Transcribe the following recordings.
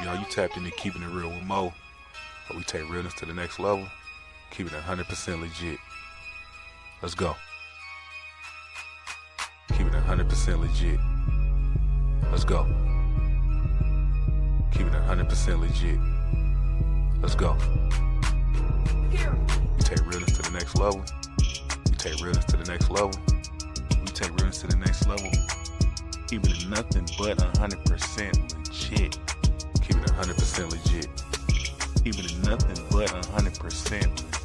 y'all? You tapped into Keeping It Real with Mo, where we take realness to the next level, keeping it 100% legit. Let's go. Keeping it 100% legit. Let's go. Keeping it 100% legit. Let's go. We take realness to the next level. We take realness to the next level. We take realness to the next level. Keeping it nothing but 100% legit. Keeping it 100% legit. Keeping it nothing but 100%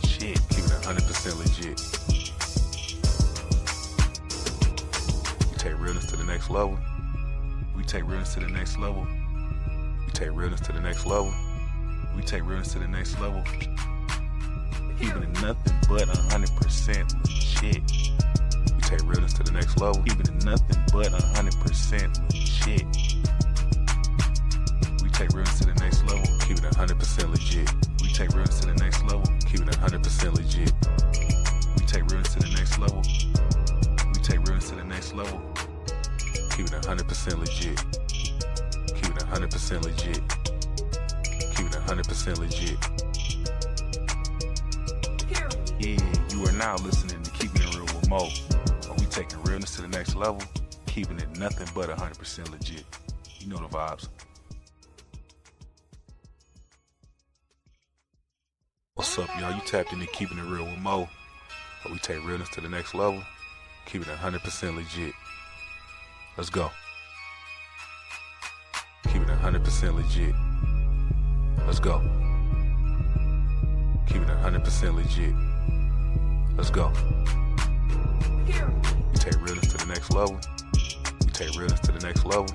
legit. Keeping it 100% legit. We take realness to the next level. We take realness to the next level. We take realness to the next level. We take realness to the next level. Keeping it nothing but 100% legit. We take realness to the next level. Keeping it nothing but 100% legit. We take realness to the next level. Keeping it 100% legit. We take realness to the next level. Keeping it 100% legit. We take realness to the next level. We take realness to the next level. Keeping it 100% legit. Keeping it 100% legit. Keeping it 100% legit. Yeah, you are now listening to Keeping It Real with Mo. Are we taking realness to the next level? Keeping it nothing but 100% legit. You know the vibes. What's up, y'all? You tapped into Keeping It Real with Mo. Where we take realness to the next level, keeping it 100% legit. Let's go. Keeping it 100% legit. Let's go. Keeping it 100% legit. Let's go. We take realness to the next level. We take realness to the next level.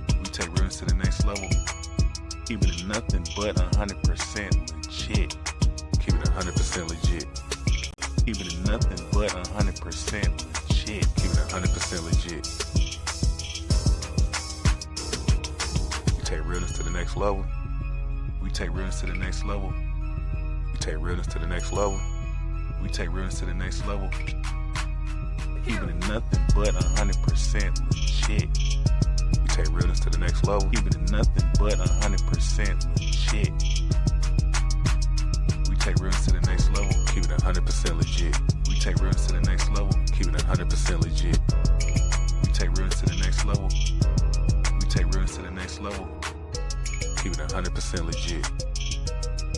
We take realness to the next level. Keeping it nothing but 100% legit. Keeping it 100% legit. Keeping it nothing but 100% legit. Keeping it 100% legit. We take realness to the next level. We take realness to the next level. We take realness to the next level. We take realness to the next level. Keeping it nothing but 100% legit. We take realness to the next level. Keeping it nothing but 100% legit. We take realness to the next level. Keeping it 100% legit. We take realness to the next level. Keeping it 100% legit. We take realness to the next level. We take realness to the next level. Keeping it 100% legit.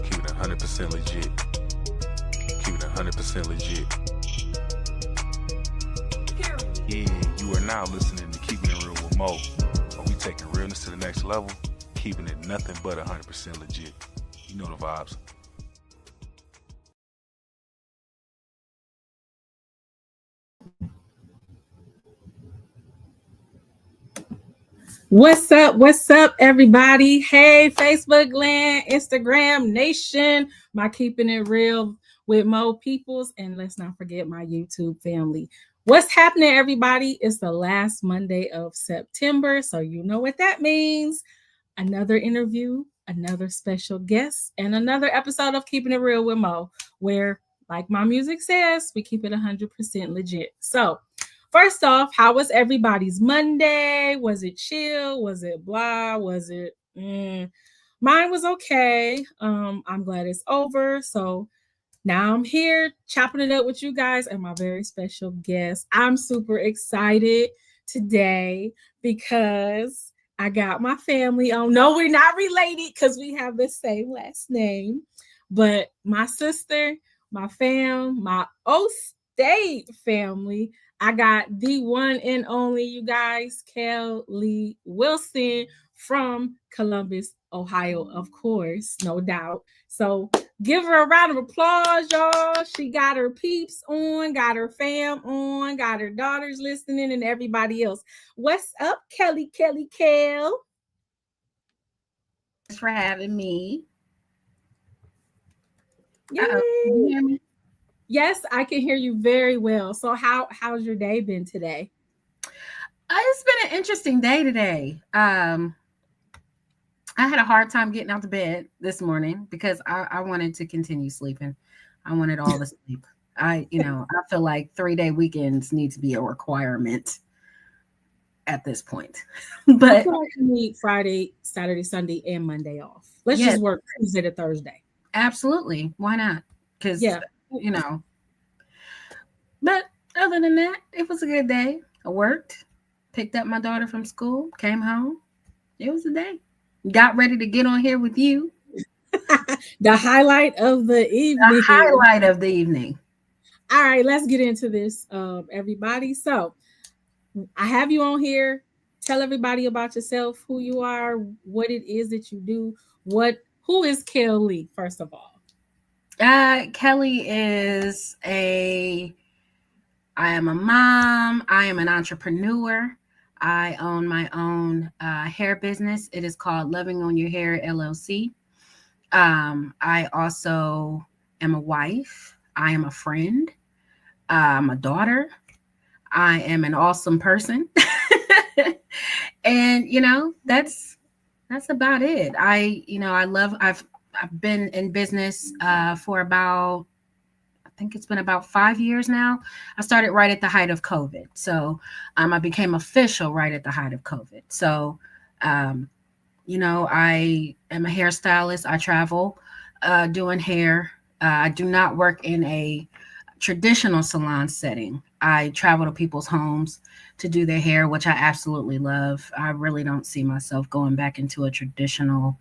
Keeping it 100% legit. Keeping it 100% legit. Yeah, you are now listening to Keeping It Real with Mo. Are we taking realness to the next level? Keeping it nothing but 100% legit. You know the vibes. What's up, everybody? Hey, Facebook land, Instagram nation, my Keeping It Real with Mo peoples, and let's not forget my YouTube family. What's happening, everybody? It's the last Monday of September, so you know what that means. Another interview, another special guest, and another episode of Keeping It Real with Mo, where, like my music says, we keep it 100% legit. So, first off, how was everybody's Monday? Was it chill? Was it blah? Was it mine was okay. I'm glad it's over. So now I'm here chopping it up with you guys and my very special guest. I'm super excited today because I got my family on. No, we're not related because we have the same last name. But my sister, my fam, my O-State family, I got the one and only, you guys, Kel Lee Wilson from Columbus, Ohio, of course, no doubt. So give her a round of applause, y'all. She got her peeps on, got her fam on, got her daughters listening, and everybody else. What's up, Kel? Thanks for having me. Yay. Can you hear me? Yes, I can hear you very well. So how's your day been today? It's been an interesting day today. I had a hard time getting out of bed this morning because I wanted to continue sleeping. I wanted all the sleep. I feel like 3-day weekends need to be a requirement. at this point. I But feel like you need Friday, Saturday, Sunday, and Monday off. Let's yes, just work Tuesday to Thursday. absolutely. Why not? Because, Yeah. you know, but other than that, it was a good day. I worked, picked up my daughter from school, came home. It was a day. Got ready to get on here with you. The highlight of the The evening. highlight of the evening. All right, let's get into this, everybody. So I have you on here. Tell everybody about yourself, who you are, what it is that you do. Who is Kel Lee, first of all? Kelly is I am a mom. I am an entrepreneur. I own my own hair business. It is called Loving on Your Hair LLC. I also am a wife. I am a friend. I'm a daughter. I am an awesome person. And that's about it. I've been in business for about, I think it's been about 5 years now. I started right at the height of COVID. So I became official right at the height of COVID. So um, I am a hairstylist. I travel doing hair. I do not work in a traditional salon setting. I travel to people's homes to do their hair, which I absolutely love. I really don't see myself going back into a traditional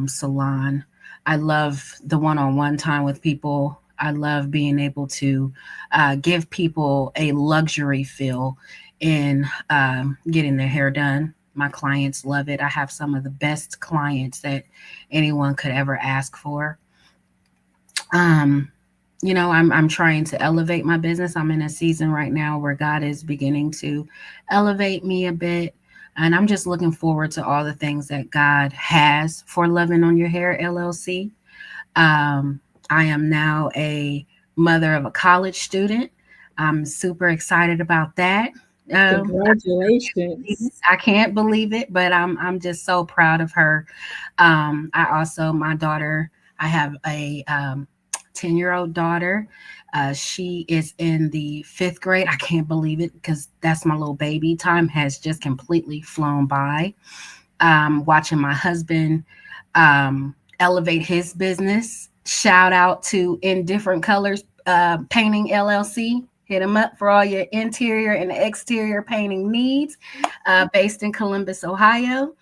salon. I love the one on one time with people. I love being able to give people a luxury feel in getting their hair done. My clients love it. I have some of the best clients that anyone could ever ask for. Um, I'm trying to elevate my business. I'm in a season right now where God is beginning to elevate me a bit. And I'm just looking forward to all the things that God has for Loving on Your Hair LLC. Um, I am now a mother of a college student. I'm super excited about that. Um, Congratulations. I can't believe it, but I'm just so proud of her. I also my daughter. I have a 10-year-old daughter. She is in the fifth grade. I can't believe it because that's my little baby. Time has just completely flown by. Watching my husband elevate his business. Shout out to In Different Colors Painting LLC. Hit them up for all your interior and exterior painting needs, based in Columbus, Ohio.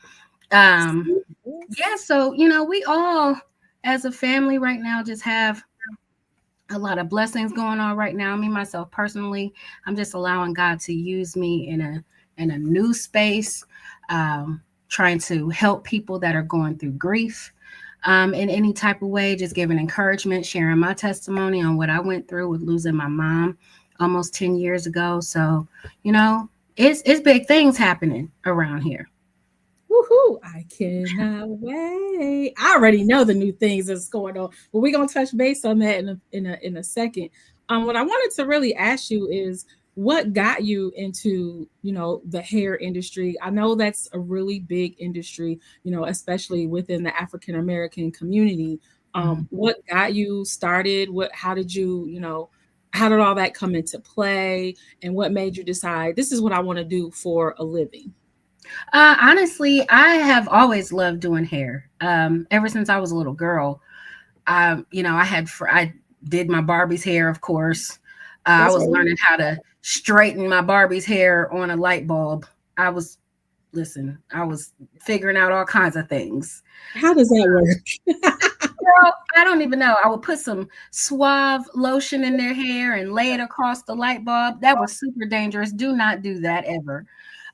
Um, yeah, so we all, as a family, right now, just have a lot of blessings going on right now. Me myself personally, I'm just allowing God to use me in a new space, trying to help people that are going through grief. In any type of way, just giving encouragement, sharing my testimony on what I went through with losing my mom almost 10 years ago. So, you know, it's big things happening around here. Woohoo! I cannot wait. I already know the new things that's going on, but we're gonna touch base on that in a second. What I wanted to really ask you is what got you into the hair industry. I know that's a really big industry, especially within the African American community. Mhm. What got you started? How did how did all that come into play, and what made you decide this is what I want to do for a living? Honestly, I have always loved doing hair. Ever since I was a little girl, I did my Barbie's hair, of course. I That's was right. learning how to straighten my Barbie's hair on a light bulb. I was, listen, I was figuring out all kinds of things. How does that work? Girl, I don't even know. I would put some Suave lotion in their hair and lay it across the light bulb. That was super dangerous. Do not do that ever.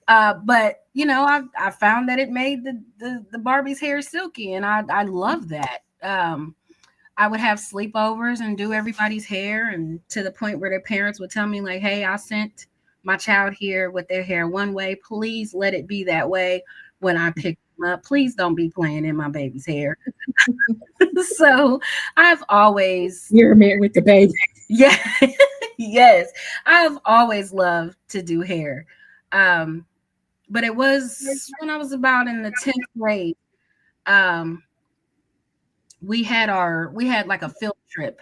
But I found that it made the Barbie's hair silky, and I love that. I would have sleepovers and do everybody's hair, and to the point where their parents would tell me like, "Hey, I sent my child here with their hair one way. Please let it be that way when I pick them up. Please don't be playing in my baby's hair." So I've always, You're met with the baby. yeah, yes, I've always loved to do hair. Um, but it was when I was about in the 10th grade. Um, we had like a field trip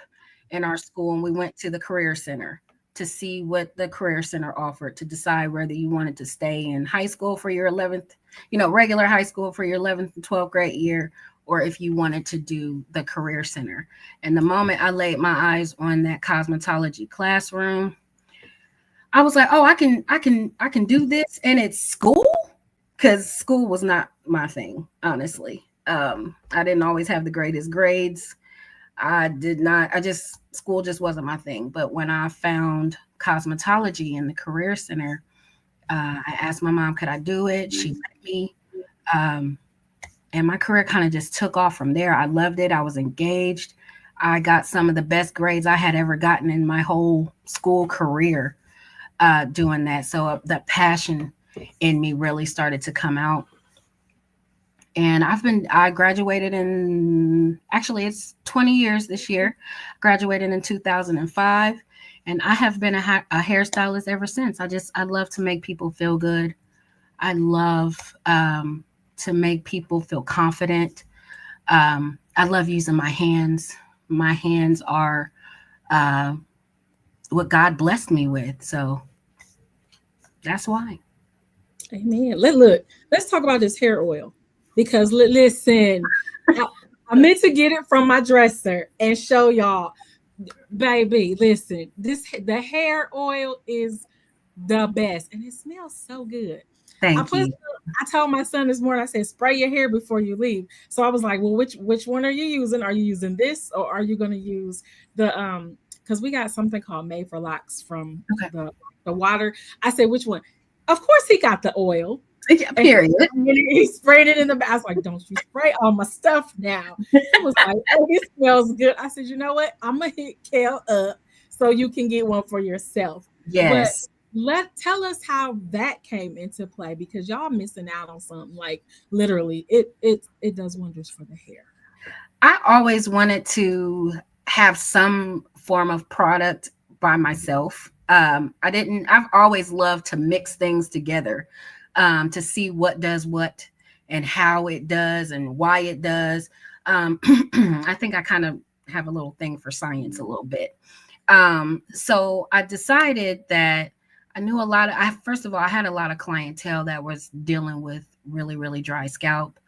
in our school, and we went to the career center. to see what the Career Center offered, to decide whether you wanted to stay in high school for your 11th, regular high school for your 11th and 12th grade year, or if you wanted to do the Career Center. And the moment I laid my eyes on that cosmetology classroom, I was like, oh, I can do this. And it's school, because school was not my thing, honestly. I didn't always have the greatest grades. School just wasn't my thing. But when I found cosmetology in the Career Center, I asked my mom, could I do it? She let me. And my career kind of just took off from there. I loved it. I was engaged. I got some of the best grades I had ever gotten in my whole school career doing that. So the passion in me really started to come out. And I graduated actually it's 20 years this year, graduated in 2005. And I have been a hairstylist ever since. I love to make people feel good. I love to make people feel confident. I love using my hands. My hands are what God blessed me with. So that's why. Amen. Let's talk about this hair oil, because listen, I meant to get it from my dresser and show y'all, baby. Listen, the hair oil is the best, and it smells so good. Thank you. I told my son this morning, I said, spray your hair before you leave. So I was like, well, which one are you using? Are you using this, or are you going to use the because we got something called Made for Locks from the water. I said, which one? Of course he got the oil. Yeah, period. He sprayed it in the back. I was like, don't you spray all my stuff now. He was like, oh, it smells good. I said, you know what? I'm going to hit Kel up so you can get one for yourself. Yes. But tell us how that came into play, because y'all missing out on something. Like literally, it does wonders for the hair. I always wanted to have some form of product by myself. I've always loved to mix things together, to see what does what and how it does and why it does. I think I kind of have a little thing for science a little bit. So I decided that I knew first of all, I had a lot of clientele that was dealing with really, really dry scalp.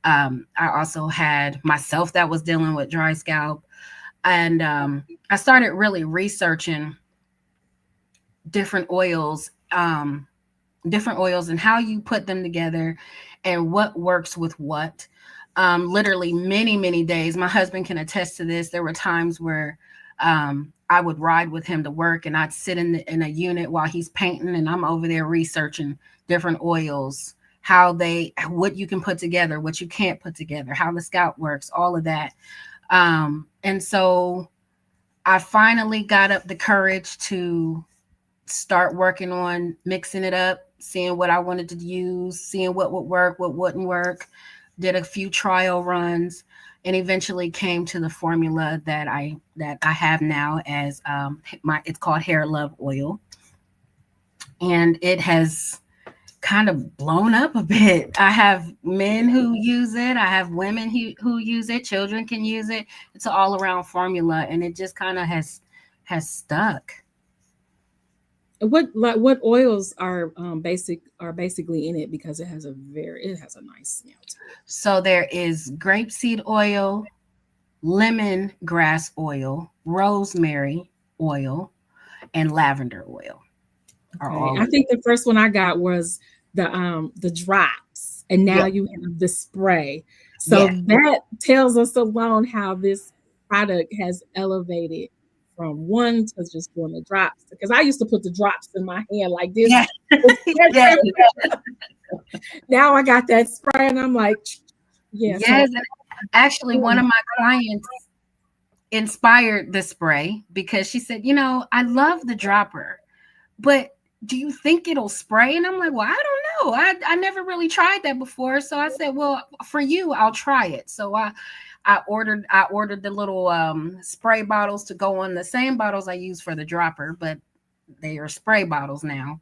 I also had myself that was dealing with dry scalp. And I started really researching different oils and how you put them together and what works with what. Literally many, many days. My husband can attest to this. There were times where I would ride with him to work, and I'd sit in a unit while he's painting, and I'm over there researching different oils, what you can put together, what you can't put together, how the scalp works, all of that. And so I finally got up the courage to start working on mixing it up, seeing what I wanted to use, seeing what would work, what wouldn't work, did a few trial runs, and eventually came to the formula that I have now as it's called Hair Love Oil. And it has kind of blown up a bit. I have men who use it. I have women who use it. Children can use it. It's an all around formula, and it just kind of has stuck. What oils are basically in it, because it has a nice smell to it. So there is grapeseed oil, lemongrass oil, rosemary oil, and lavender oil. Okay. I think the first one I got was the drops, and now you have the spray. So that tells us alone how this product has elevated from one to just doing the drops. Because I used to put the drops in my hand like this. Yeah. Now I got that spray, and I'm like, yes. Actually, one of my clients inspired the spray because she said, I love the dropper, but do you think it'll spray? And I'm like, well, I don't know. I never really tried that before. So I said, well, for you, I'll try it. So I ordered the little spray bottles to go on the same bottles I use for the dropper, but they are spray bottles now.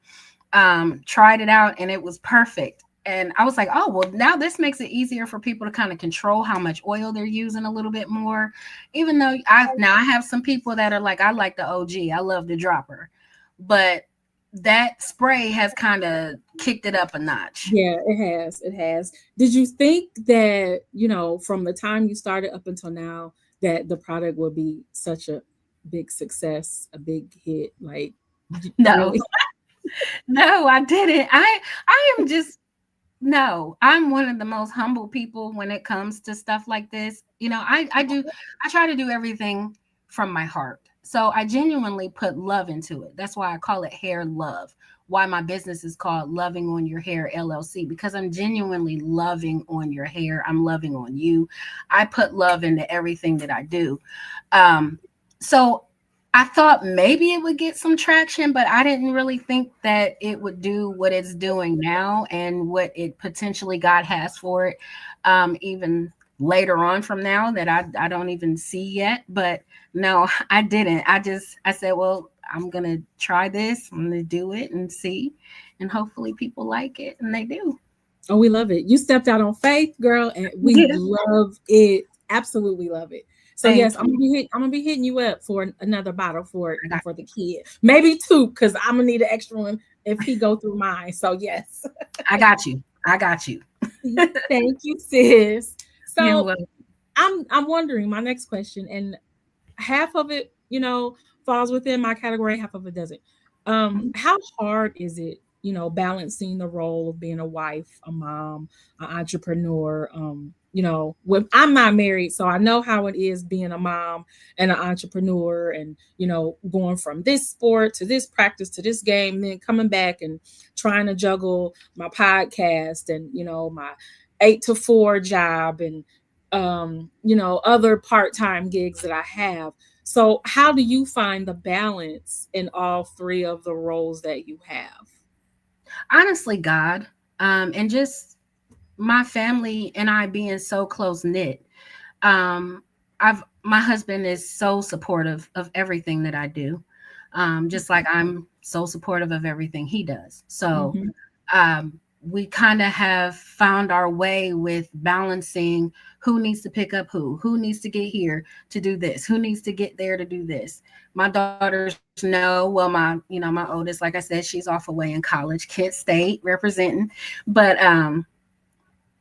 Tried it out, and it was perfect. And I was like, oh, well, now this makes it easier for people to kind of control how much oil they're using a little bit more. Even though I have some people that are like, I like the OG. I love the dropper. but that spray has kind of kicked it up a notch. Yeah, it has. It has. Did you think that, from the time you started up until now, that the product would be such a big success, a big hit? Like, No, really? no, I didn't. I am just no, I'm one of the most humble people when it comes to stuff like this. I try to do everything from my heart. So I genuinely put love into it. That's why I call it Hair Love. Why my business is called Loving on Your Hair LLC, because I'm genuinely loving on your hair. I'm loving on you. I put love into everything that I do. So I thought maybe it would get some traction, but I didn't really think that it would do what it's doing now and what it potentially God has for it, even later on from now that I don't even see yet. But no, I didn't. I said, well, I'm going to try this. I'm going to do it and see. And hopefully people like it, and they do. Oh, we love it. You stepped out on faith, girl, and we love it. Absolutely love it. So yes, I'm gonna be hitting you up for another bottle for the kid, maybe two, because I'm gonna need an extra one if he go through mine. So yes, I got you. Thank you, sis. So I'm wondering, my next question, and half of it, falls within my category, half of it doesn't. How hard is it, balancing the role of being a wife, a mom, an entrepreneur? When I'm not married, so I know how it is being a mom and an entrepreneur, and going from this sport to this practice to this game, then coming back and trying to juggle my podcast and my 8 to 4 job and other part-time gigs that I have. So how do you find the balance in all three of the roles that you have? Honestly, God, and just my family and I being so close knit. My husband is so supportive of everything that I do. Just like I'm so supportive of everything he does. So we kind of have found our way with balancing who needs to pick up who needs to get here to do this, who needs to get there to do this. My daughters know, well, my oldest, like I said, she's off away in college, Kent State representing, but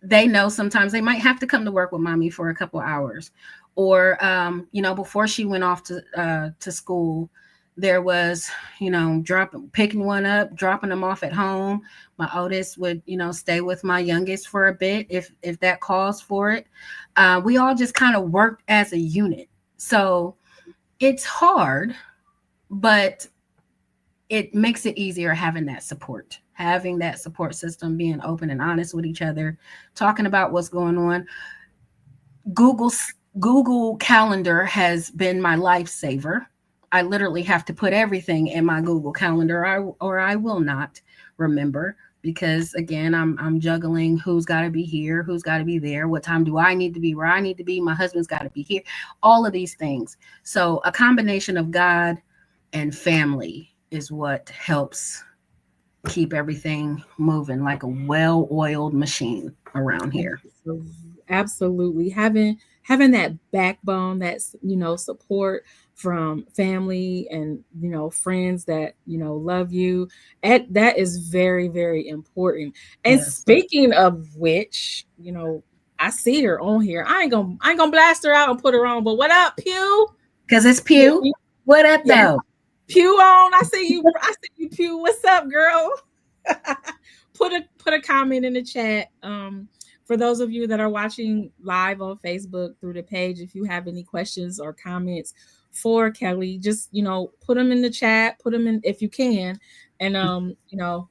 they know sometimes they might have to come to work with mommy for a couple hours, or before she went off to school, there was picking one up, dropping them off at home. My oldest would stay with my youngest for a bit if that calls for it. We all just kind of worked as a unit, so it's hard, but it makes it easier having that support system, being open and honest with each other, talking about what's going on. Google Calendar has been my lifesaver. I literally have to put everything in my Google Calendar, or I will not remember, because again, I'm juggling who's got to be here, who's got to be there, what time do I need to be where I need to be, my husband's got to be here, all of these things. So a combination of God and family is what helps keep everything moving like a well-oiled machine around here. Absolutely. Having that backbone, that's support from family and friends that love you, that is very, very important. And speaking of which, I see her on here. I ain't gonna blast her out and put her on, but what up, Pew? Because it's Pew. What up, though? Pew on. I see you, Pew. What's up, girl? Put a comment in the chat. For those of you that are watching live on Facebook through the page, if you have any questions or comments for Kelly, just put them in the chat, put them in if you can, and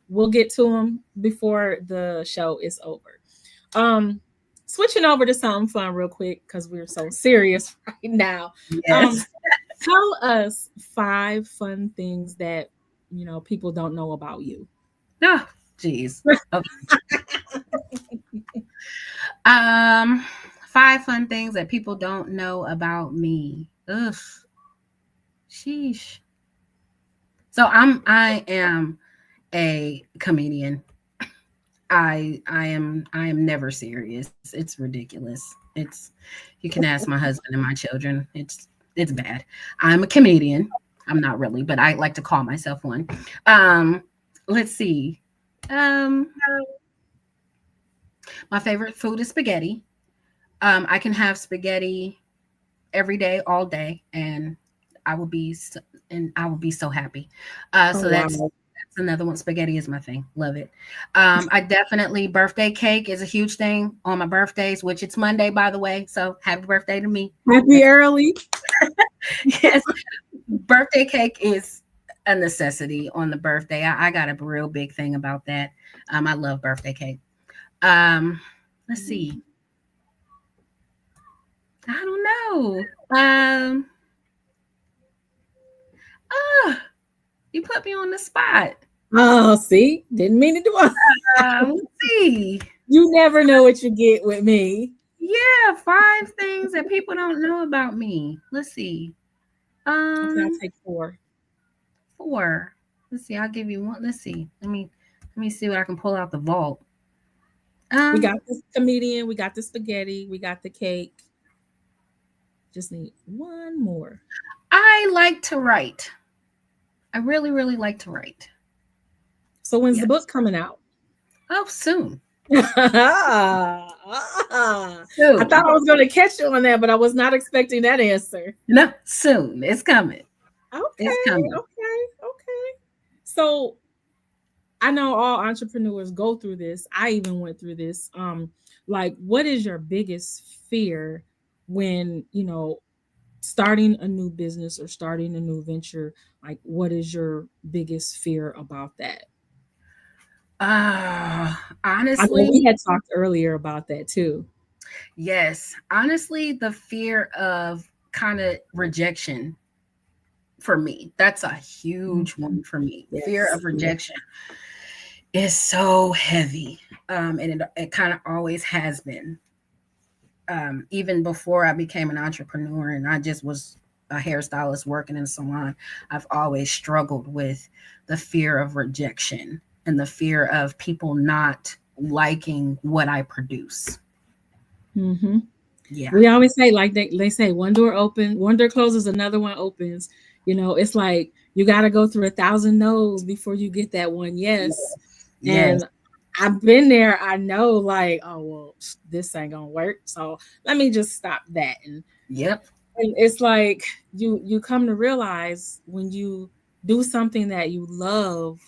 we'll get to them before the show is over. Switching over to something fun real quick, because we're so serious right now. Yes. Tell us 5 fun things that people don't know about you. Oh, geez. Okay. 5 fun things that people don't know about me. Ugh. Sheesh. So I am a comedian. I am never serious. It's ridiculous. You can ask my husband and my children. It's bad. I'm a comedian. I'm not really, but I like to call myself one. Um, let's see. Um, my favorite food is spaghetti. I can have spaghetti every day, all day, and I will be so, and I will be so happy. Oh So wow. that's another one. Spaghetti is my thing. Love it. I definitely birthday cake is a huge thing on my birthdays, which it's Monday, by the way. So happy birthday to me. Happy early. Yes, birthday cake is a necessity on the birthday. I got a real big thing about that. I love birthday cake. Um, let's see. I don't know. Ah, you put me on the spot. Oh, see, didn't mean to do it. Let's see. You never know what you get with me. Yeah, 5 things that people don't know about me. Let's see. Okay, I'll Um, take 4. 4. Let's see. I'll give you one. Let's see. Let me see what I can pull out the vault. We Um, got this comedian, we got the spaghetti, we got the cake. Just need one more. I like to write. I really, really like to write. So when's the Yes. book coming out? Oh, soon. I Soon. thought I was going to catch you on that, but I was not expecting that answer. No, soon. It's coming. It's Okay, coming. okay. So I know all entrepreneurs go through this. I even went through this. Like, what is your biggest fear when starting a new business or starting a new venture? Like, what is your biggest fear about that? I know Honestly, we had talked earlier about that too. yes. Honestly, the fear of kind of rejection for me. That's a huge Mhm. one for me. Fear Yes. of rejection is so heavy. And it kind of always has been. Even before I became an entrepreneur and I just was a hairstylist working in a salon, I've always struggled with the fear of rejection and the fear of people not liking what I produce. Hmm. Yeah. We always say, like they say, one door open, one door closes, another one opens. It's like you got to go through 1,000 no's before you get that one yes. Yes. And I've been there. I know, like, oh well, this ain't gonna work. So let me just stop that. Yep. And it's like you come to realize when you do something that you love,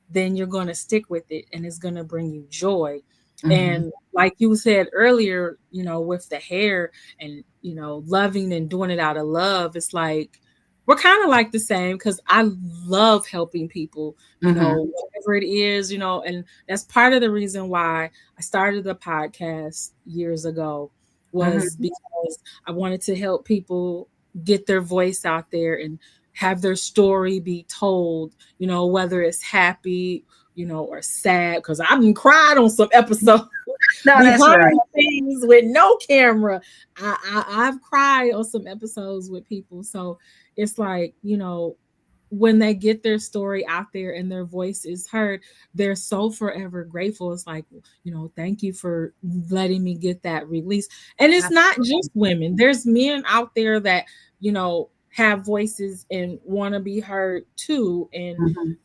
then you're going to stick with it and it's going to bring you joy. Hmm. And like you said earlier, with the hair and, loving and doing it out of love, it's like we're kind of like the same because I love helping people, Hmm. whatever it is, and that's part of the reason why I started the podcast years ago was Hmm. because I wanted to help people get their voice out there and have their story be told, whether it's happy, or sad, because I've been cried on some episodes No, that's behind right. the scenes with no camera. I've cried on some episodes with people. So it's like, when they get their story out there and their voice is heard, they're so forever grateful. It's like, thank you for letting me get that release. And it's not just women, there's men out there that, have voices and want to be heard too. And Mhm.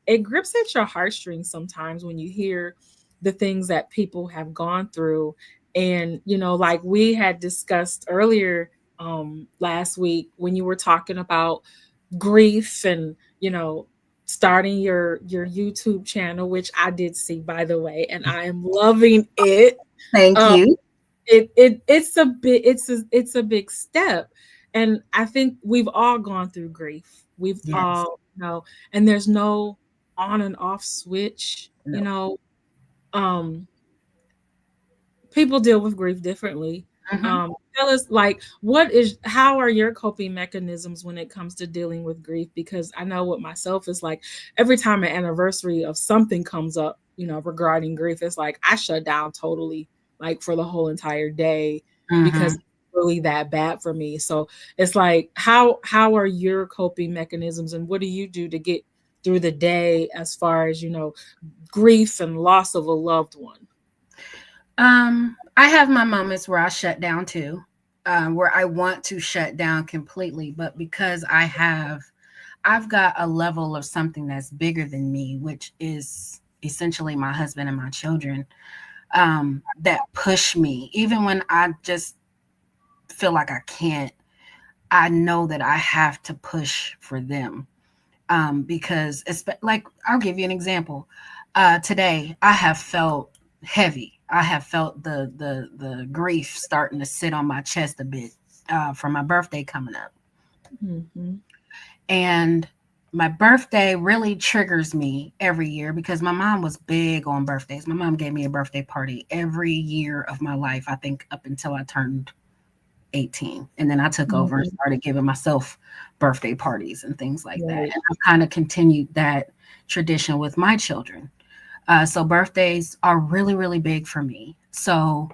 it grips at your heartstrings sometimes when you hear the things that people have gone through. And like we had discussed earlier last week when you were talking about grief and starting your YouTube channel, which I did see, by the way, and I am loving it. Thank um you. it's a big step, and I think we've all gone through grief. We've Yes. all and there's no on and off switch. No. Um People deal with grief differently. Hmm. Tell us, like, how are your coping mechanisms when it comes to dealing with grief? Because I know with myself, it's like every time an anniversary of something comes up, regarding grief, it's like I shut down totally, like for the whole entire day, because Hmm. it's really that bad for me. So it's like, how are your coping mechanisms, and what do you do to get through the day as far as grief and loss of a loved one? I have my moments where I shut down too, where I want to shut down completely, but because I have I've got a level of something that's bigger than me, which is essentially my husband and my children, that push me. Even when I just feel like I can't, I know that I have to push for them. Because it's like, I'll give you an example. Today, I have felt heavy. I have felt the grief starting to sit on my chest a bit for my birthday coming up. Mm-hmm. And my birthday really triggers me every year because my mom was big on birthdays. My mom gave me a birthday party every year of my life, I think up until I turned 18. And then I took over and Mm-hmm. started giving myself birthday parties and things like that. Right. And I've kind of continued that tradition with my children. So birthdays are really, really big for me. So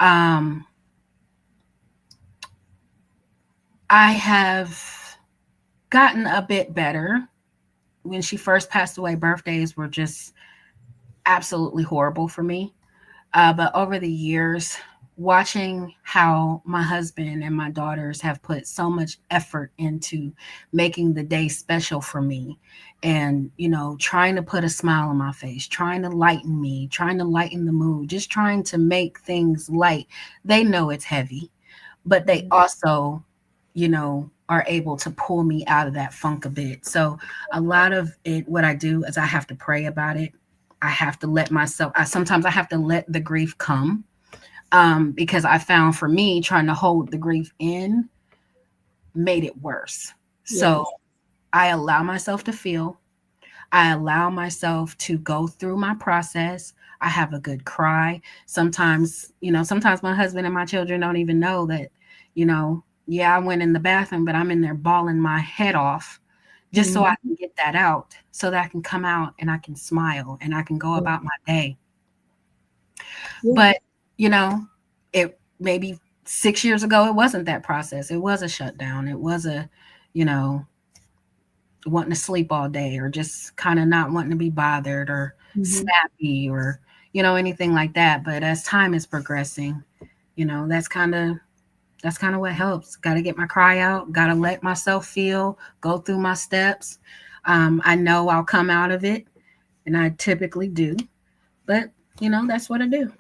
um, I have gotten a bit better. When she first passed away, birthdays were just absolutely horrible for me. But over the years, watching how my husband and my daughters have put so much effort into making the day special for me, and, trying to put a smile on my face, trying to lighten me, trying to lighten the mood, just trying to make things light. They know it's heavy, but they also, are able to pull me out of that funk a bit. So a lot of it, what I do is I have to pray about it. I have to let myself, sometimes I have to let the grief come, because I found for me, trying to hold the grief in made it worse. So Yes. I allow myself to feel, I allow myself to go through my process. I have a good cry. Sometimes my husband and my children don't even know that, yeah, I went in the bathroom, but I'm in there bawling my head off just so I Mm-hmm. can get that out, so that I can come out and I can smile and I can go about my day. Yeah. But, you know, it maybe 6 years ago, it wasn't that process. It was a shutdown. It was you know, wanting to sleep all day, or just kind of not wanting to be bothered, or Mm-hmm. snappy, or, anything like that. But as time is progressing, that's kind of what helps. Got to get my cry out, got to let myself feel, go through my steps. I know I'll come out of it, and I typically do. But, that's what I do.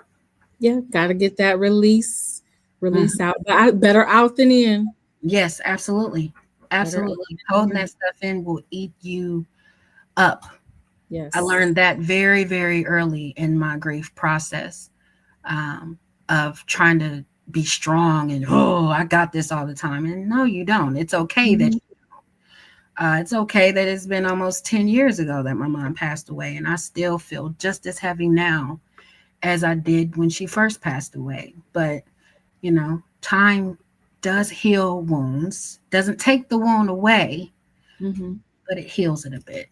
Yeah. Got to get that release Mhm. out. Better out than in. Yes, absolutely. Better out Absolutely. than Holding in. that stuff in will eat you up. I Yes. learned that very, very early in my grief process, um, of trying to be strong and, oh, I got this all the time. And no, you don't. Mm-hmm. It's okay that it's been almost 10 years ago that my mom passed away, and I still feel just as heavy now as I did when she first passed away. But, time does heal wounds, doesn't take the wound away, Mm-hmm. but it heals it a bit.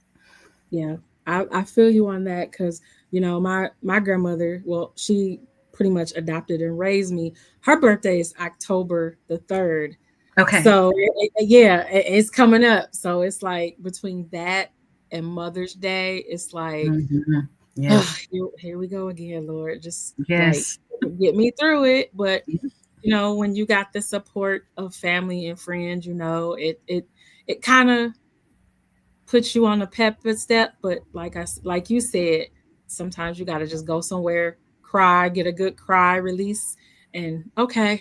Yeah, I feel you on that because my grandmother, well, she pretty much adopted and raised me. Her birthday is October the 3rd, Okay. so yeah, it's coming up. So it's like between that and Mother's Day, it's like, Mhm. oh, Yes. here we go again, Lord. Just like Yes. get me through it. But when you got the support of family and friends, it kind of puts you on a pepper step. But like you said, sometimes you got to just go somewhere, cry, get a good cry release, and okay,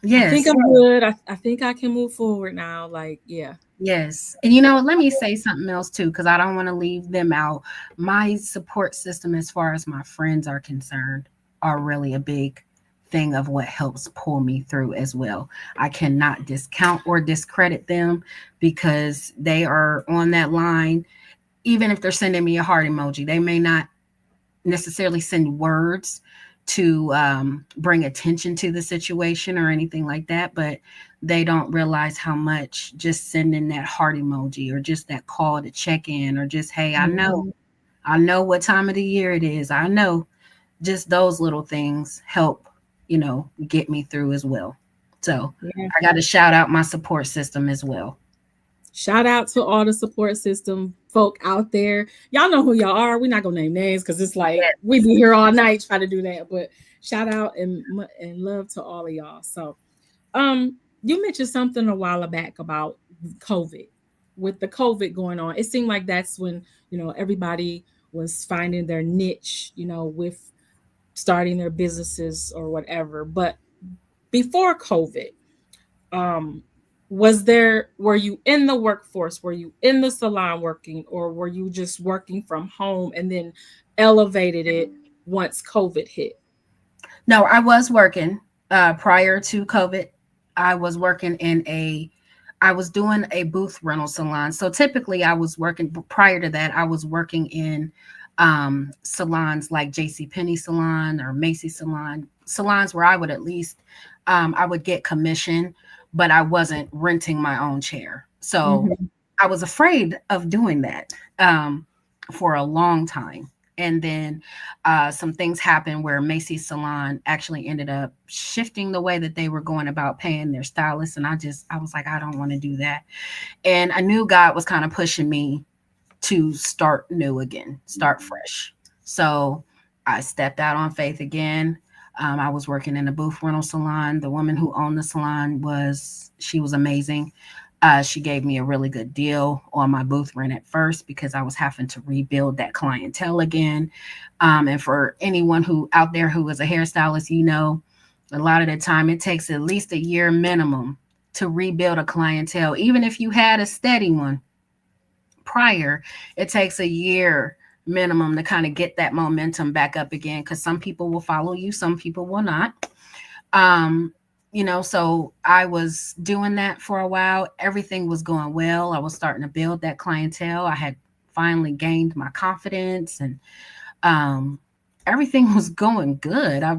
I think Yes. I'm good. I think I can move forward now. Like, yeah. Yes. And let me say something else too, because I don't want to leave them out. My support system, as far as my friends are concerned, are really a big thing of what helps pull me through as well. I cannot discount or discredit them, because they are on that line. Even if they're sending me a heart emoji, they may not necessarily send words to, bring attention to the situation or anything like that, but they don't realize how much just sending that heart emoji, or just that call to check in, or just, hey, Mhm. I know what time of the year it is. I know, just those little things help, get me through as well. So Yeah. I got to shout out my support system as well. Shout out to all the support system folk out there. Y'all know who y'all are. We're not gonna name names because it's like we be here all night trying to do that. But shout out and love to all of y'all. So, you mentioned something a while back about COVID. with the COVID going on, it seemed like that's when, everybody was finding their niche, with starting their businesses or whatever. But before COVID, um, were you in the workforce? Were you in the salon working, or were you just working from home and then elevated it once COVID hit? No, I was working prior to COVID. I was working I was doing a booth rental salon. So typically I was working prior to that, I was working in salons like JC Penney salon or Macy salon, salons where I would at least, I would get commission, but I wasn't renting my own chair. So Mhm. I was afraid of doing that for a long time. And then some things happened where Macy's salon actually ended up shifting the way that they were going about paying their stylists. And I was like, I don't want to do that. And I knew God was kind of pushing me to start new again, start fresh. So I stepped out on faith again. I was working in a booth rental salon. The woman who owned the salon she was amazing. She gave me a really good deal on my booth rent at first because I was having to rebuild that clientele again. And for anyone who out there who is a hairstylist, a lot of the time it takes at least a year minimum to rebuild a clientele. Even if you had a steady one prior, it takes a year minimum to kind of get that momentum back up again, because some people will follow you, some people will not. um so I was doing that for a while. Everything was going well. I was starting to build that clientele. I had finally gained my confidence, and um everything was going good. I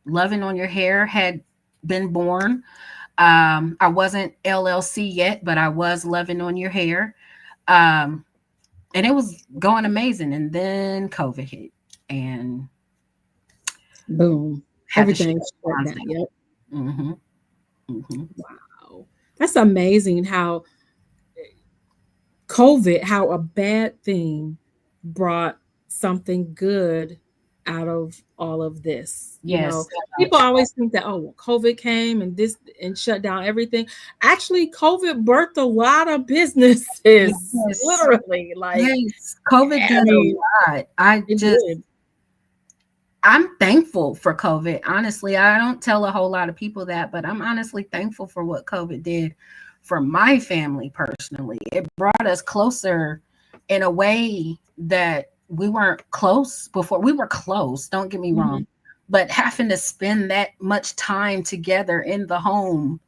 Loving on Your Hair had been born. I wasn't LLC yet, but I was Loving on Your Hair. um and it was going amazing. And then COVID hit and Boom. had to shut Everything shut down. down. Yep. Mm-hmm. Mm-hmm. Wow. That's amazing how COVID, how a bad thing brought something good out of all of this. Yes. People always think that, oh, well, COVID came and this and shut down everything. Actually, COVID birthed a lot of businesses, Yes. literally. Like, Yes. COVID I did mean, a lot. it did. I'm thankful for COVID. Honestly, I don't tell a whole lot of people that, but I'm honestly thankful for what COVID did for my family personally. It brought us closer in a way that we weren't close before. We were close, don't get me Mhm. wrong, but having to spend that much time together in the home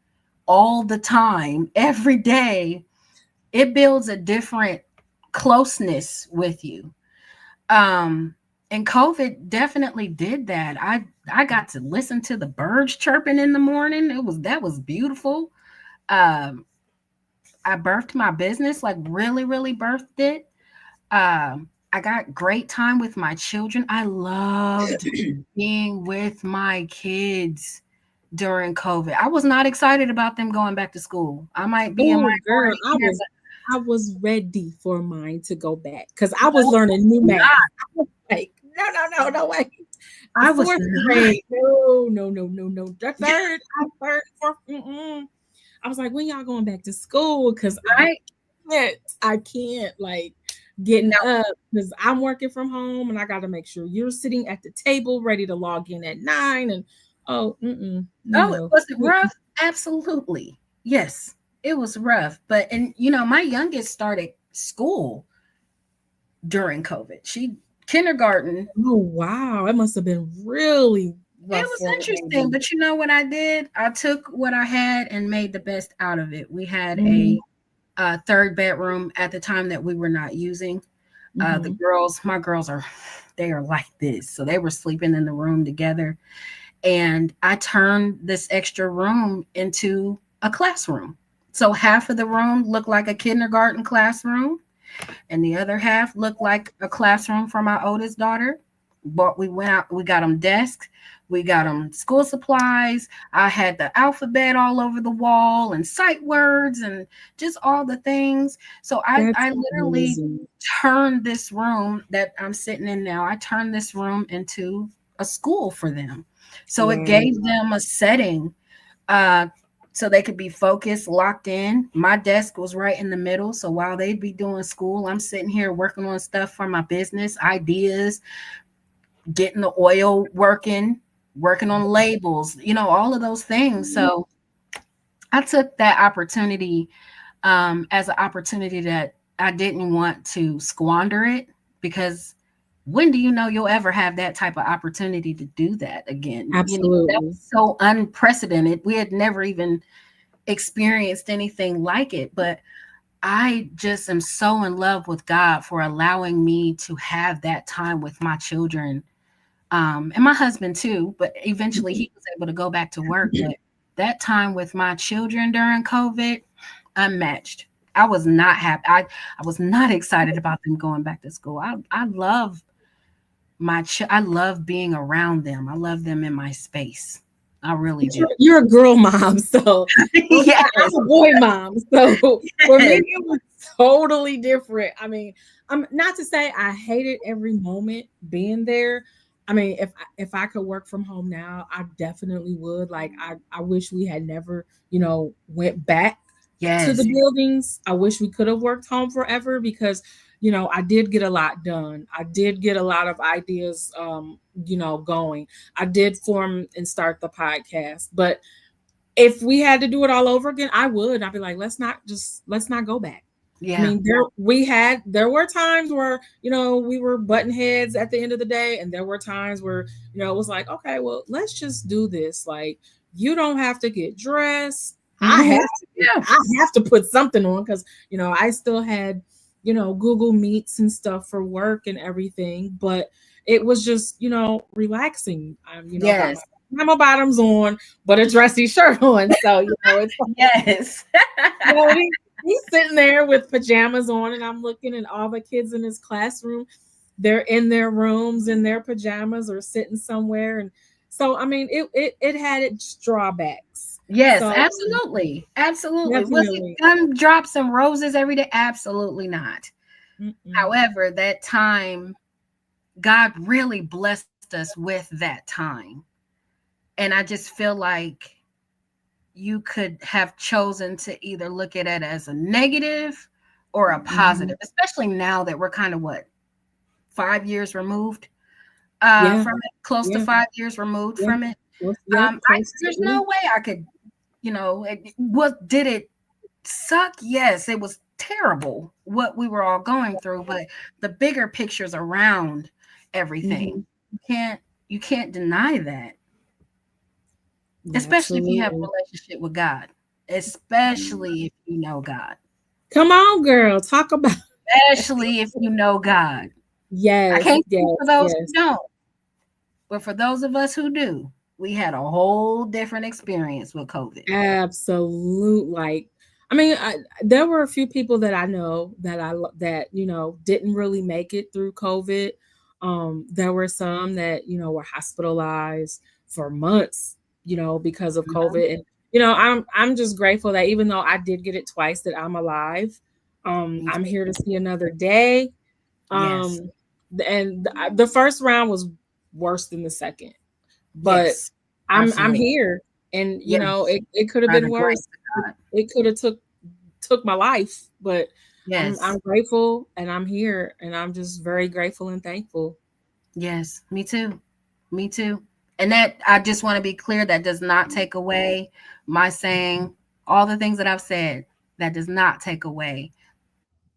all the time, every day, it builds a different closeness with you. Um, and COVID definitely did that. I got to listen to the birds chirping in the morning. That was beautiful. Um, I birthed my business, like really, really birthed it. I got great time with my children. I loved being with my kids during COVID. I was not excited about them going back to school. I might be in Oh, my girl, here, I was ready for mine to go back because I was but learning new math. not. I was like, no way. The I was fourth not. grade, no. The third, fourth. I was like, when y'all going back to school? Because Right I can't like getting now. up because I'm working from home and I got to make sure you're sitting at the table ready to log in at 9. And oh, Oh, it no. was it rough? Absolutely. Yes, it was rough. But and my youngest started school during COVID. She kindergarten. Oh, wow. It must have been really It rough was for a interesting, baby. but you know what I did? I took what I had and made the best out of it. We had Mhm, a third bedroom at the time that we were not using. mhm. My girls they are like this, so they were sleeping in the room together, and I turned this extra room into a classroom. So half of the room looked like a kindergarten classroom, and the other half looked like a classroom for my oldest daughter. But we went out, we got them desks, we got them school supplies. I had the alphabet all over the wall and sight words and just all the things. So That's I literally amazing. turned this room that I'm sitting in now, I turned this room into a school for them. So it Wow. gave them a setting uh, so they could be focused, locked in. My desk was right in the middle. So while they'd be doing school, I'm sitting here working on stuff for my business, ideas, getting the oil working on labels, all of those things. So I took that opportunity as an opportunity that I didn't want to squander it, because when do you know you'll ever have that type of opportunity to do that again? That Absolutely. was so unprecedented. We had never even experienced anything like it. But I just am so in love with God for allowing me to have that time with my children, and my husband too. But eventually he was able to go back to work. But that time with my children during COVID, unmatched. I was not happy. I was not excited about them going back to school. I love I love being around them. I love them in my space. I really do. You're a girl mom, so Yes. I'm a boy mom. So for me, Yes. it was totally different. I mean, I'm not to say I hated every moment being there. I mean, if I could work from home now, I definitely would. Like I wish we had never, went back to the Yes. buildings. I wish we could have worked home forever because, I did get a lot done. I did get a lot of ideas, going. I did form and start the podcast. But if we had to do it all over again, I would. I'd be like, let's not go back. I Yeah. mean, there were times where, we were button heads at the end of the day. And there were times where, it was like, okay, well, let's just do this. Like, you don't have to get dressed. Mhm. Yeah. I have to put something on because, I still had, Google Meets and stuff for work and everything. But it was just, relaxing. Got Yes. my bottoms on, but a dressy shirt on. So, it's Yes. you know, he, he's sitting there with pajamas on, and I'm looking at all the kids in his classroom. They're in their rooms in their pajamas or sitting somewhere. And so, I mean, it had its drawbacks. Yes, So, absolutely. Absolutely. Was it definitely. gumdrops and roses every day? Absolutely not. Mm-mm. However, that time, God really blessed us with that time. And I just feel like you could have chosen to either look at it as a negative or a positive, especially now that we're kind of 5 years removed Yeah. from it, close to Yeah. 5 years removed Yeah. from it. Yep. Close to There's no way I could, what did it suck? Yes, it was terrible what we were all going through, but the bigger pictures around everything, Mhm. you can't deny that, Yeah, especially if you have a absolutely. relationship with God, especially if you know God, Come on, girl. Talk about especially if you know God. I yes, can't speak yes, for those who yes. don't, but for those of us who do, we had a whole different experience with COVID. Absolute. Like, I mean, there were a few people that I know that didn't really make it through COVID. There were some that were hospitalized for months, because of Mhm. COVID. And I'm just grateful that even though I did get it twice, that I'm alive. Me I'm too. here to see another day. Yes. Um, and the first round was worse than the second, but Yes. I'm Absolutely. here, and Yes. it could have By been the grace worse. of God. It could have took my life, but I'm Yes. grateful, and I'm here, and I'm just very grateful and thankful. Yes. Me too. Me too. And that, I just want to be clear, that does not take away my saying all the things that I've said. That does not take away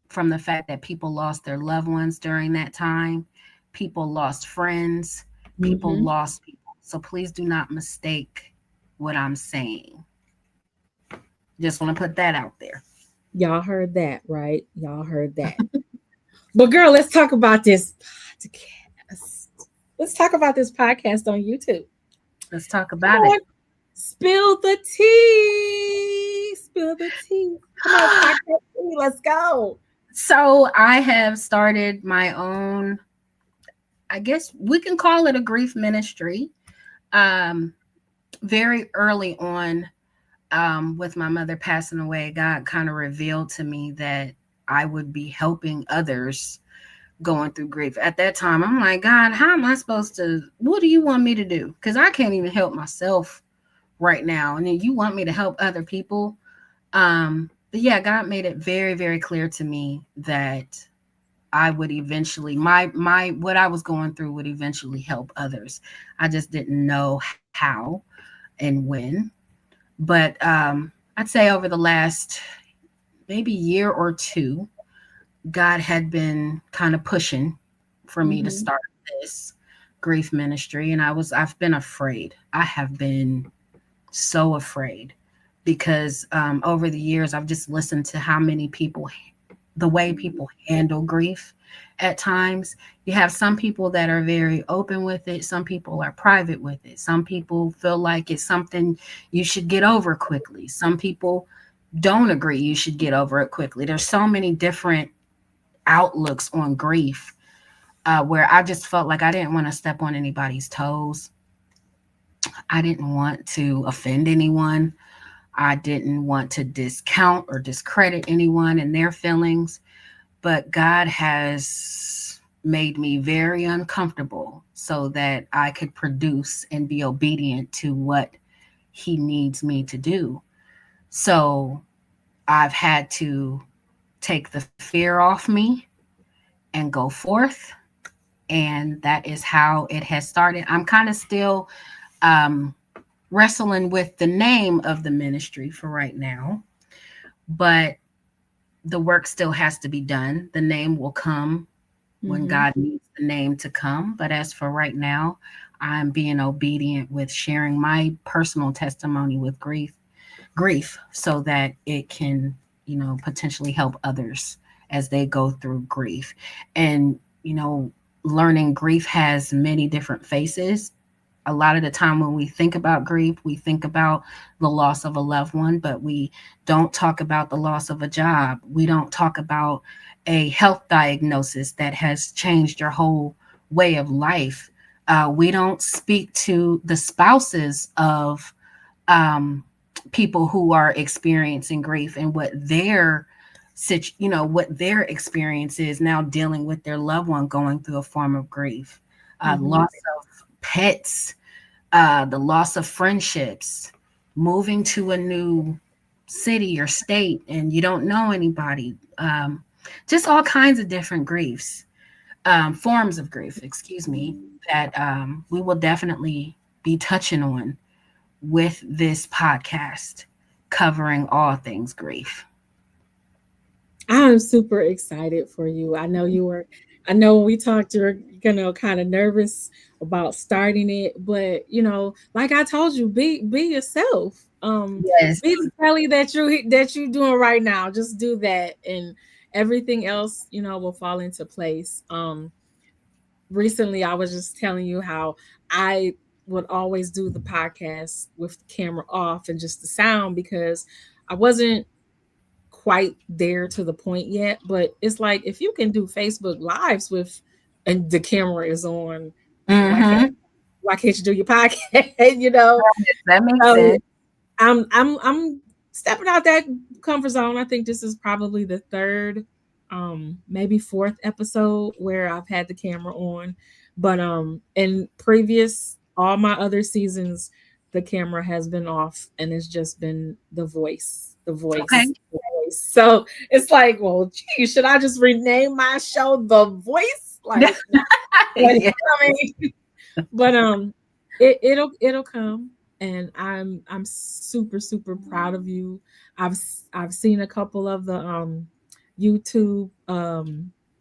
from the fact that people lost their loved ones during that time. People lost friends. People Hmm. lost people. So please do not mistake what I'm saying. Just want to put that out there. Y'all heard that, right? Y'all heard that. But girl, let's talk about this podcast. Let's talk about this podcast on YouTube. Let's talk Come about on, it. spill the tea. Spill the tea. Come on, podcast tea. Let's go. So I have started my own, I guess we can call it a grief ministry. Um, Very early on, with my mother passing away, God kind of revealed to me that I would be helping others going through grief. At that time, I'm like, God, how am I supposed to, what do you want me to do? Because I can't even help myself right now. And then you want me to help other people. But yeah, God made it very, very clear to me that I would eventually my what I was going through would eventually help others. I just didn't know how and when. But I'd say over the last maybe year or two, God had been kind of pushing for me to Mm-hmm. start this grief ministry, and I've been afraid. I have been so afraid because over the years I've just listened to how many people, the way people handle grief at times. You have some people that are very open with it, some people are private with it, some people feel like it's something you should get over quickly, some people don't agree you should get over it quickly. There's so many different outlooks on grief, where I just felt like I didn't want to step on anybody's toes. I didn't want to offend anyone. I didn't want to discount or discredit anyone and their feelings, but God has made me very uncomfortable so that I could produce and be obedient to what He needs me to do. So I've had to take the fear off me and go forth. And that is how it has started. I'm kind of still um, wrestling with the name of the ministry for right now, but the work still has to be done. The name will come when Mm-hmm. God needs the name to come. But as for right now, I'm being obedient with sharing my personal testimony with grief so that it can, potentially help others as they go through grief. And, learning grief has many different faces. A lot of the time when we think about grief, we think about the loss of a loved one, but we don't talk about the loss of a job. We don't talk about a health diagnosis that has changed your whole way of life. We don't speak to the spouses of um, people who are experiencing grief and what their experience is now dealing with their loved one going through a form of grief, Mm-hmm. loss of pets, the loss of friendships, moving to a new city or state and you don't know anybody, just all kinds of different griefs, forms of grief, excuse me, that we will definitely be touching on with this podcast covering all things grief. I'm super excited for you. I know when we talked, you're kind of nervous about starting it, but like I told you, be yourself. Yes. Be the Kelly that you doing right now. Just do that, and everything else, will fall into place. Recently I was just telling you how I would always do the podcast with the camera off and just the sound because I wasn't quite there to the point yet, but it's like if you can do Facebook lives with and the camera is on, why can't Mm-hmm. why can't you do your podcast? That makes So sense. I'm stepping out that comfort zone. I think this is probably the third, maybe fourth episode where I've had the camera on. But in previous all my other seasons, the camera has been off and it's just been the voice, the Okay. voice, the voice. So it's like, well, gee, should I just rename my show The Voice? Like, Yeah. I mean, but it'll come, and I'm super super proud of you. I've seen a couple of the YouTube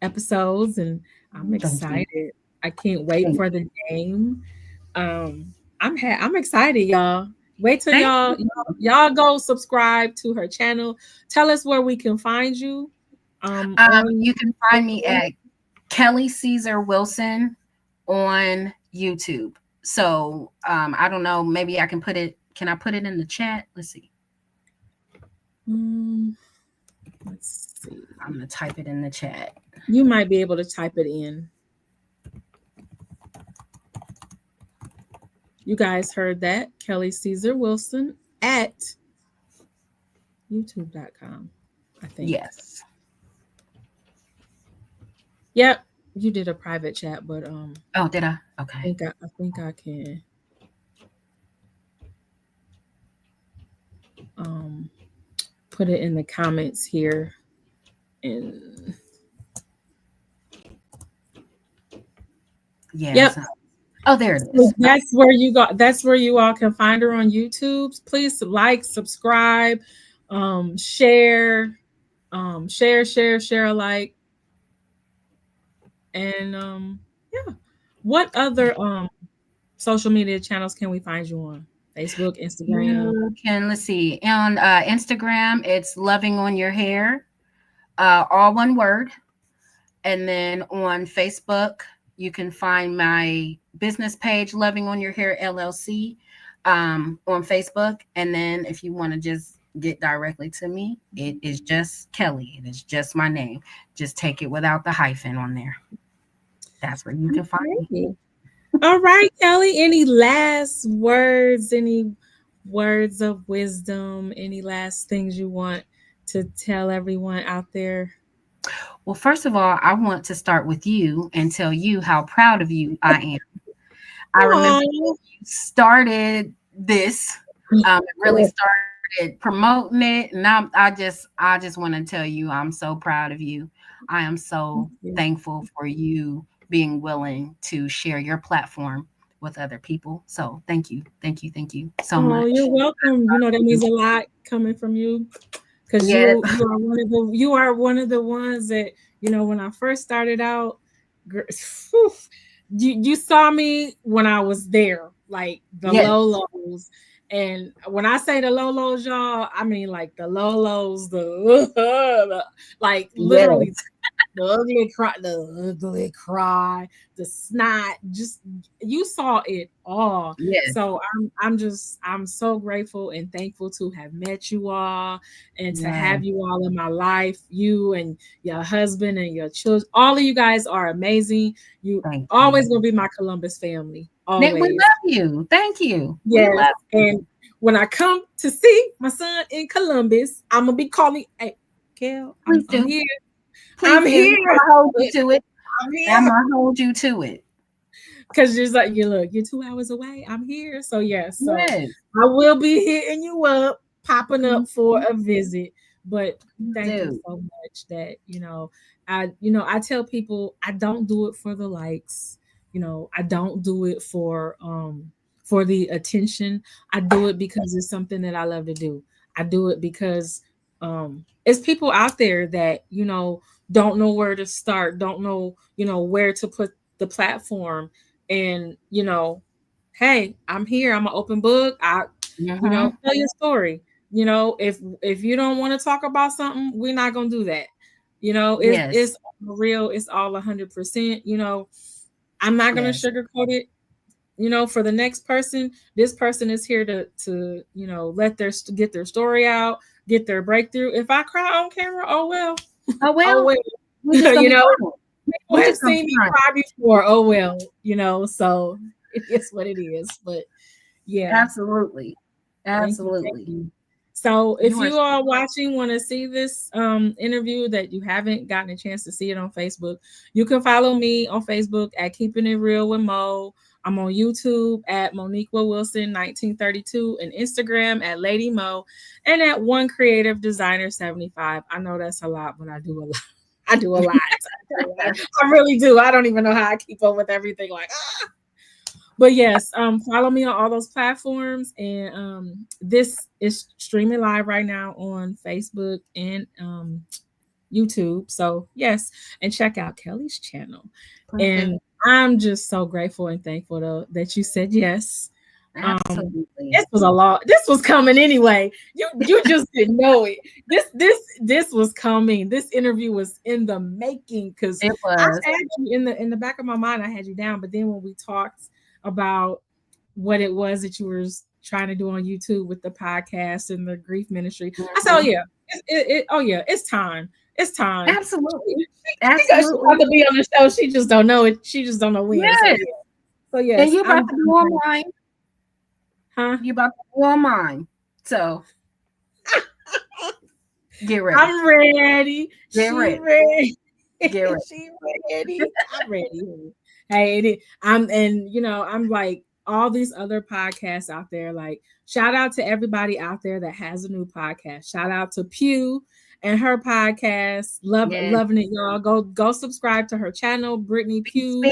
episodes, and I'm Thank you. excited. I can't wait Thank for the game. Um, I'm excited, y'all. Wait till thank y'all go subscribe to her channel. Tell us where we can find you. On You can find me at Kelly Caesar Wilson on YouTube. So I don't know, maybe I can put it, can I put it in the chat? Let's see. mm, let's see. I'm gonna type it in the chat. You might be able to type it in. You guys heard that. Kelly Caesar Wilson at youtube.com, I think. Yes. Yep. You did a private chat, but Oh, did I? I Okay. think I can. um, put it in the comments here. And Yes. yep, Oh, there it so is. that's where you got. That's where you all can find her on YouTube. Please like, subscribe, share, share alike, and yeah. What other social media channels can we find you on? Facebook, Instagram. You can, let's see, on Instagram, it's Loving on Your Hair, all one word. And then on Facebook, you can find my business page, Loving on Your Hair LLC, on Facebook. And then if you want to just get directly to me, it is just Kelly. It is just my name. Just take it without the hyphen on there. That's where you can find me. Okay. All right, Kelly. Any last words? Any words of wisdom? Any last things you want to tell everyone out there? Well, first of all, I want to start with you and tell you how proud of you I am. I remember Aw. you started this, really started promoting it, and I just want to tell you I'm so proud of you. I am so thankful for you being willing to share your platform with other people. So thank you so Oh, much. you're welcome. You know that means a lot coming from you, because Yes, you are one of the ones that, when I first started out, whew, you saw me when I was there, like the yes, low lows. And when I say the low lows, y'all, I mean like the low lows, like literally yes, the ugly cry, the snot, just you saw it all. yes, So I'm so grateful and thankful to have met you all and to yes. have you all in my life. You and your husband and your children, all of you guys are amazing. You Thank you. always gonna be my Columbus family, We always. love you. Thank you. We Yes, love and you. when I come to see my son in Columbus, I'm gonna be calling, hey, Kel, I'm Please I'm do. here. Please I'm do. here. I'm gonna hold you to it. I'm I'm here. gonna hold you to it. Because just like you look, you're 2 hours away. I'm here. So yes, so Yes. I will be hitting you up, popping up for Mhm. a visit. But thank you Do. so much that, I tell people I don't do it for the likes. I don't do it for the attention. I do it because it's something that I love to do. I do it because it's people out there that, don't know where to start, don't know, where to put the platform. And hey, I'm here, I'm an open book. Mhm. Tell your story. If you don't want to talk about something, we're not gonna do that. Yes. It's real, it's all 100%. I'm not gonna Yes. sugarcoat it. For the next person, this person is here to let get their story out, get their breakthrough. If I cry on camera, oh well. Oh Oh well, well. we just gonna you be know crying. People We have just gonna seen be me crying. cry before. Oh well, so it is what it is. But yeah, Absolutely. thank Absolutely. you. So if You are you are watching, want to see this interview that you haven't gotten a chance to see it on Facebook, you can follow me on Facebook at Keeping It Real with Mo. I'm on YouTube at Moniqua Wilson 1932 and Instagram at Lady Mo and at One Creative Designer 75. I know that's a lot, but I do a lot. I do a lot. I really do. I don't even know how I keep up with everything. Like, but yes, follow me on all those platforms. And this is streaming live right now on Facebook and YouTube. So yes, and check out Kelly's channel. perfect. And I'm just so grateful and thankful that you said yes. Absolutely. This was a lot. This was coming anyway. You just didn't know it. This was coming. This interview was in the making, because It I was. had you in the back of my mind. I had you down, but then when we talked about what it was that you were trying to do on YouTube with the podcast and the grief ministry, I said, "Oh Mhm. yeah, oh yeah, it's time. It's time." Absolutely. She Absolutely. about to be on the show. She just don't know it. She just don't know when. So Yes. yeah. So And yes, you about to be on mine. huh? You about to be on mine. So get ready. I'm ready. Get She ready. ready. Get ready. She ready. I'm ready. Hey, I'm like, all these other podcasts out there. Like, shout out to everybody out there that has a new podcast. Shout out to Pew and her podcast. Loving it, y'all. Go subscribe to her channel, Brittany Pugh.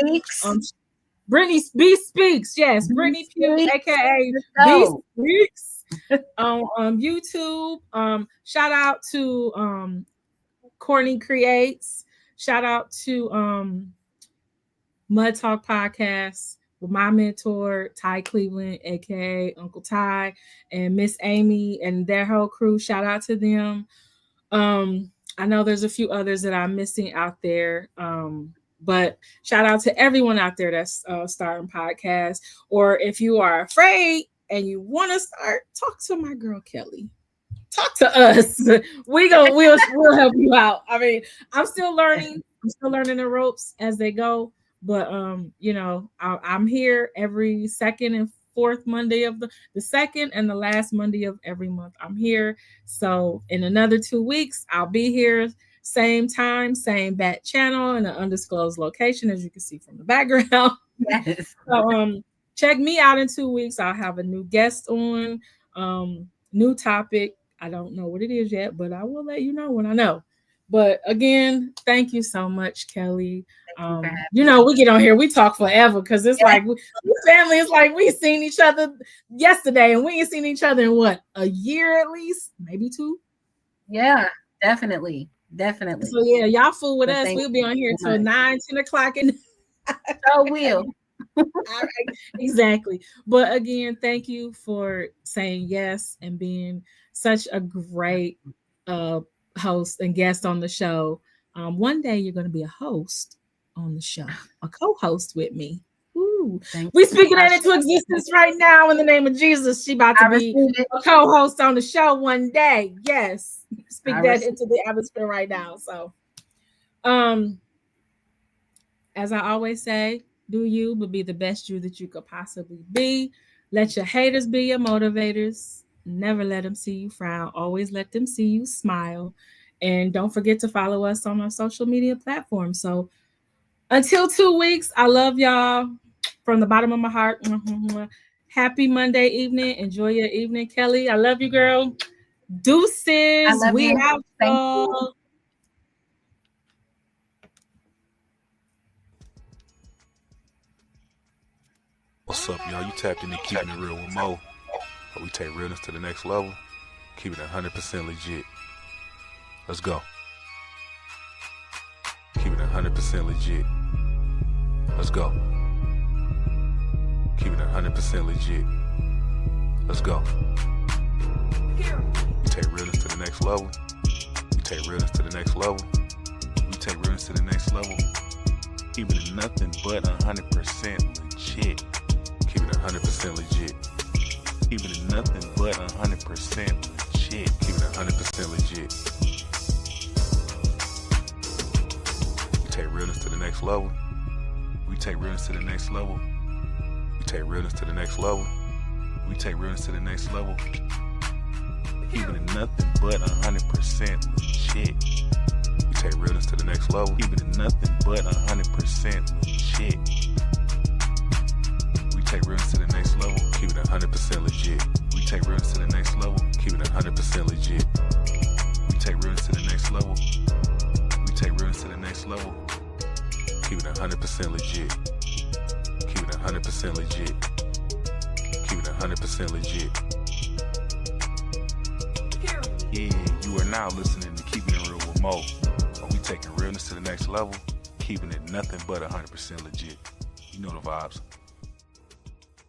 Brittany B Speaks. Yes, Brittany Pugh, aka B Speaks, on YouTube. Shout out to Courtney Creates. Shout out to Mud Talk Podcast with my mentor Ty Cleveland, aka Uncle Ty, and Miss Amy and their whole crew. Shout out to them. I know there's a few others that I'm missing out there. But shout out to everyone out there that's starting podcasts. Or if you are afraid and you want to start, talk to my girl Kel Lee. Talk to us. We'll help you out. I mean, I'm still learning. I'm still learning the ropes as they go. But I'm here every second and fourth Monday of the second and the last Monday of every month. I'm here. So in another 2 weeks, I'll be here. Same time, same bat channel, in an undisclosed location, as you can see from the background. Yes. So check me out in 2 weeks. I'll have a new guest on, new topic. I don't know what it is yet, but I will let you know when I know. But again, thank you so much, Kelly. We get on here, we talk forever because it's like family. It's like we seen each other yesterday, and we ain't seen each other in what, a year at least, maybe 2. Yeah, definitely. So yeah, y'all fool with us. We'll be on here till 9, 10 o'clock, and so will. All right, exactly. But again, thank you for saying yes and being such a great host and guest on the show. One day you're going to be a host on the show, a co-host with me. Ooh. We speaking that into existence right now in the name of Jesus. She about to be a co-host on the show one day. Yes. Speak that into the atmosphere right now. So as I always say, do you, but be the best you that you could possibly be. Let your haters be your motivators. Never let them see you frown. Always let them see you smile. And don't forget to follow us on our social media platforms. So until 2 weeks, I love y'all from the bottom of my heart. Happy Monday evening. Enjoy your evening, Kelly. I love you, girl. Deuces. I love we you. out. Thank you. What's up, y'all? You tapped into Keeping It Real with Mo. We take realness to the next level. Keep it 100% legit. Let's go. Keep it 100% legit. Let's go. Keep it 100% legit. Let's go. We take realness to the next level. We take realness to the next level. We take realness to the next level. Keep it nothing but 100% legit. Keep it 100% legit. Keep it nothing but 100% legit. Keep it 100% legit. We take realness to the next level. We take realness to the next level. We take realness to the next level. We take realness to the next level. Keep it nothing but 100% legit. We take realness to the next level. Keep it nothing but 100% legit. We take realness to the next level. Keep it 100% legit. We take realness to the next level. Keep it 100% legit. We take realness to the next level. We take realness to the next level. Keep it 100% legit. Keep it 100% legit. Keep it 100% legit. Yeah, you are now listening to Keeping It Real with Mo. Are we taking realness to the next level? Keeping it nothing but 100% legit. You know the vibes.